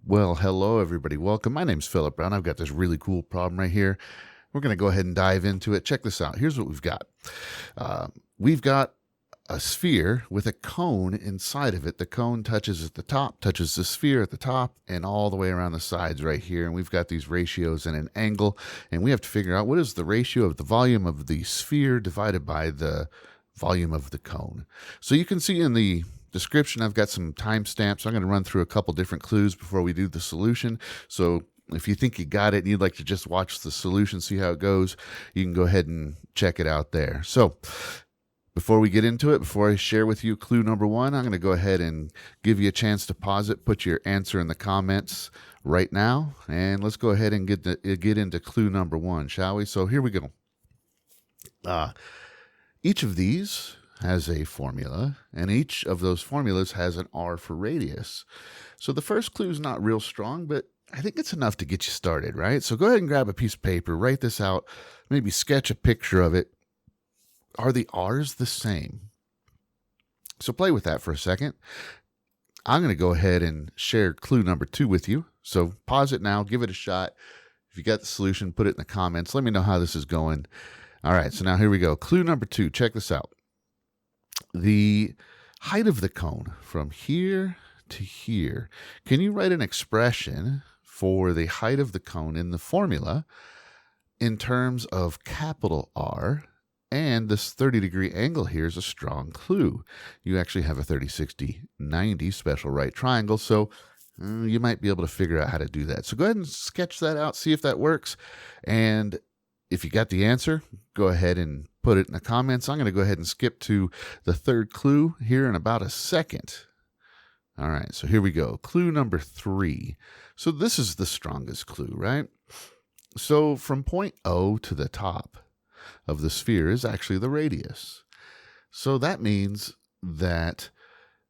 Well, hello everybody. Welcome. My name's Philip Brown. I've got this really cool problem right here. We're going to go ahead and dive into it. Check this out. Here's what we've got. We've got a sphere with a cone inside of it. The cone touches at the top, touches the sphere at the top, and all the way around the sides right here. And we've got these ratios and an angle, and we have to figure out what is the ratio of the volume of the sphere divided by the volume of the cone. So you can see in the description, I've got some timestamps. I'm going to run through a couple different clues before we do the solution. So if you think you got it and you'd like to just watch the solution, see how it goes, you can go ahead and check it out there. So before we get into it, before I share with you clue number one, I'm going to go ahead and give you a chance to pause it, put your answer in the comments right now, and let's go ahead and get into clue number one, shall we? So here we go. Each of these has a formula, and each of those formulas has an R for radius. So the first clue is not real strong, but I think it's enough to get you started, right? So go ahead and grab a piece of paper, write this out, maybe sketch a picture of it. Are the R's the same? So play with that for a second. I'm going to go ahead and share clue number two with you. So pause it now, give it a shot. If you got the solution, put it in the comments. Let me know how this is going. All right, so now here we go. Clue number two, check this out. The height of the cone from here to here. Can you write an expression for the height of the cone in the formula in terms of capital R? And this 30-degree angle here is a strong clue. You actually have a 30, 60, 90 special right triangle, so you might be able to figure out how to do that. So go ahead and sketch that out, see if that works. And if you got the answer, go ahead and put it in the comments. I'm going to go ahead and skip to the third clue here in about a second. All right, so here we go. Clue number three. So this is the strongest clue, right? So from point O to the top of the sphere is actually the radius. So that means that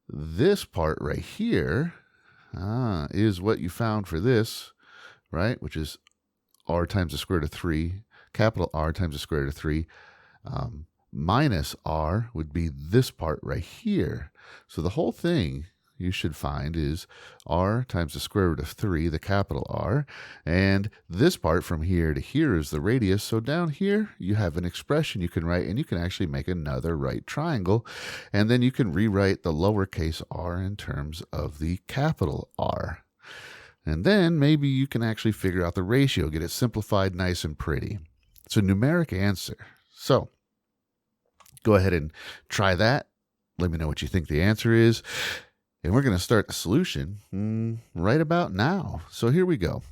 this part right here is what you found for this, right? Which is R times the square root of 3, capital R times the square root of 3, minus R would be this part right here. So the whole thing you should find is R times the square root of 3, the capital R, and this part from here to here is the radius. So down here you have an expression you can write, and you can actually make another right triangle, and then you can rewrite the lowercase r in terms of the capital R. And then maybe you can actually figure out the ratio, get it simplified nice and pretty. It's a numeric answer. So go ahead and try that. Let me know what you think the answer is. And we're going to start the solution right about now. So here we go.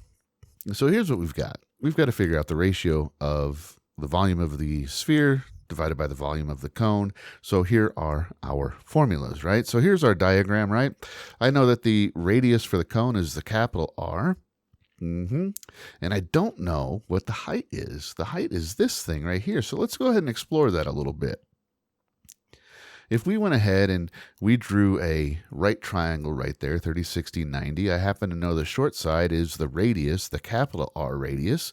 So here's what we've got. We've got to figure out the ratio of the volume of the sphere divided by the volume of the cone. So here are our formulas, right? So here's our diagram, right? I know that the radius for the cone is the capital R. And I don't know what the height is. The height is this thing right here. So let's go ahead and explore that a little bit. If we went ahead and we drew a right triangle right there, 30, 60, 90, I happen to know the short side is the radius, the capital R radius,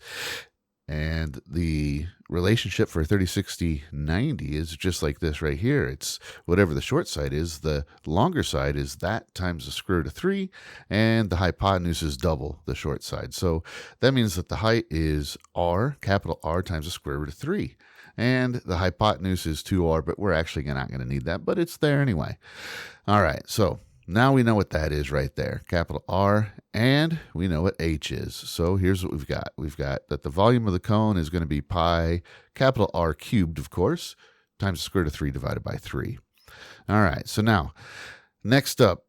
and the relationship for 30, 60, 90 is just like this right here. It's whatever the short side is, the longer side is that times the square root of 3, and the hypotenuse is double the short side. So that means that the height is R, capital R times the square root of 3. And the hypotenuse is 2r, but we're actually not going to need that, but it's there anyway. All right, so now we know what that is right there, capital R, and we know what h is. So here's what we've got. We've got that the volume of the cone is going to be pi, capital R cubed, of course, times the square root of 3 divided by 3. All right, so now, next up,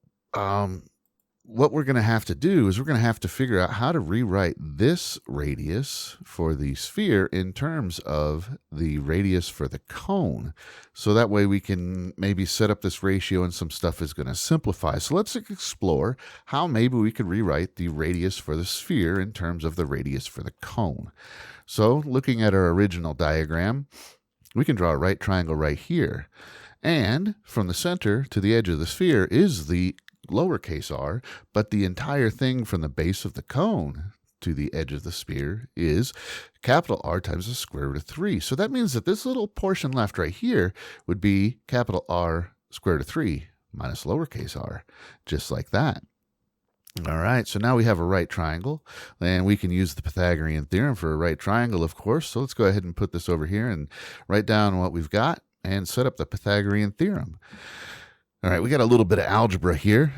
what we're going to have to do is we're going to have to figure out how to rewrite this radius for the sphere in terms of the radius for the cone. So that way we can maybe set up this ratio and some stuff is going to simplify. So let's explore how maybe we could rewrite the radius for the sphere in terms of the radius for the cone. So looking at our original diagram, we can draw a right triangle right here. And from the center to the edge of the sphere is the lowercase r, but the entire thing from the base of the cone to the edge of the sphere is capital R times the square root of 3. So that means that this little portion left right here would be capital R square root of 3 minus lowercase r, just like that. All right, so now we have a right triangle, and we can use the Pythagorean theorem for a right triangle, of course. So let's go ahead and put this over here and write down what we've got and set up the Pythagorean theorem. All right, we got a little bit of algebra here.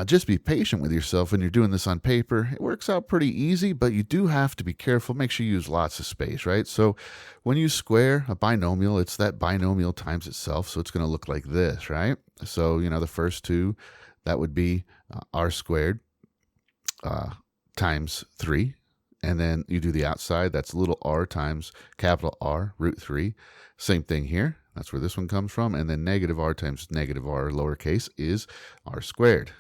Just be patient with yourself when you're doing this on paper. It works out pretty easy, but you do have to be careful. Make sure you use lots of space, right? So when you square a binomial, it's that binomial times itself. So it's going to look like this, right? So, the first two, that would be r squared times 3. And then you do the outside, that's little r times capital R, root 3. Same thing here. That's where this one comes from. And then negative r times negative r lowercase is r squared.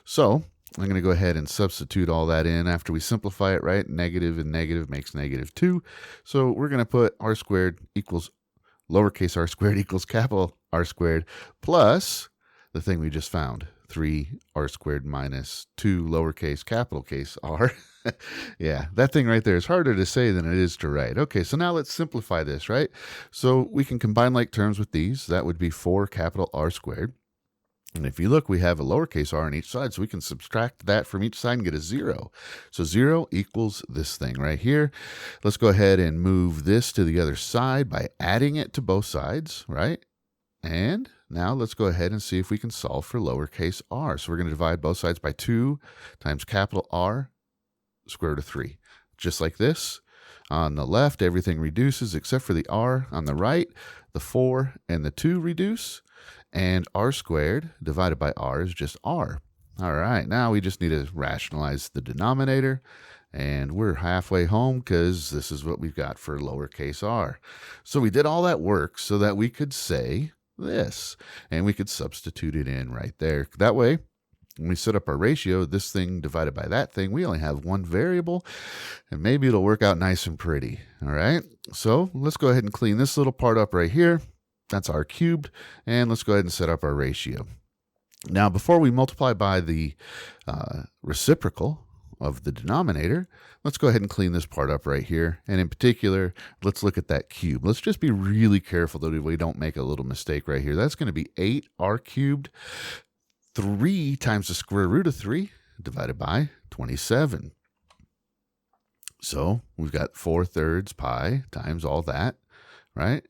So I'm going to go ahead and substitute all that in after we simplify it, right? Negative and negative makes -2. So we're going to put r squared equals lowercase r squared equals capital R squared plus the thing we just found, 3r squared minus 2 lowercase capital case r. Yeah, that thing right there is harder to say than it is to write. Okay, so now let's simplify this, right? So we can combine like terms with these. That would be 4 capital R squared. And if you look, we have a lowercase r on each side, so we can subtract that from each side and get a 0. So 0 equals this thing right here. Let's go ahead and move this to the other side by adding it to both sides, right? And now let's go ahead and see if we can solve for lowercase r. So we're going to divide both sides by 2 times capital R square root of 3. Just like this. On the left, everything reduces except for the r. On the right, the 4 and the 2 reduce. And r squared divided by r is just r. All right, now we just need to rationalize the denominator. And we're halfway home because this is what we've got for lowercase r. So we did all that work so that we could say this. And we could substitute it in right there. That way, when we set up our ratio, this thing divided by that thing, we only have one variable, and maybe it'll work out nice and pretty. All right, so let's go ahead and clean this little part up right here. That's r cubed, and let's go ahead and set up our ratio. Now, before we multiply by the reciprocal of the denominator, let's go ahead and clean this part up right here. And in particular, let's look at that cube. Let's just be really careful that we don't make a little mistake right here. That's going to be 8r cubed. 3 times the square root of 3 divided by 27. So we've got 4/3 pi times all that, right?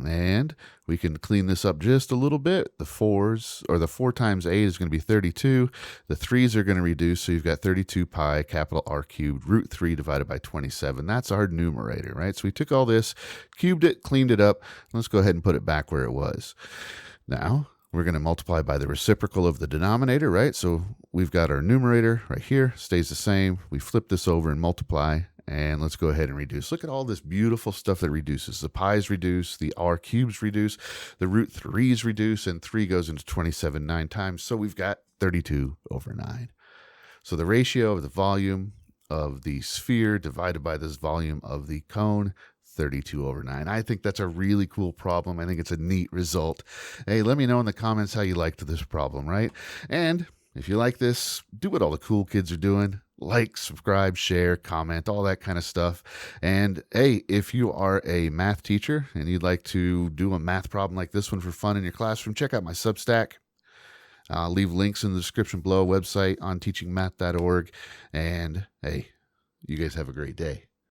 And we can clean this up just a little bit. The 4s, or the 4 times 8 is going to be 32. The 3's are going to reduce, so you've got 32 pi capital R cubed root 3 divided by 27. That's our numerator, right? So we took all this, cubed it, cleaned it up. Let's go ahead and put it back where it was. Now, we're going to multiply by the reciprocal of the denominator, right? So we've got our numerator right here, stays the same. We flip this over and multiply, and let's go ahead and reduce. Look at all this beautiful stuff that reduces. The pi's reduce, the r cubes reduce, the root 3's reduce, and 3 goes into 27 9 times. So we've got 32/9. So the ratio of the volume of the sphere divided by this volume of the cone, 32/9. I think that's a really cool problem. I think it's a neat result. Hey, let me know in the comments how you liked this problem, right? And if you like this, do what all the cool kids are doing. Like, subscribe, share, comment, all that kind of stuff. And hey, if you are a math teacher and you'd like to do a math problem like this one for fun in your classroom, check out my Substack. I'll leave links in the description below, website on teachingmath.org. And hey, you guys have a great day.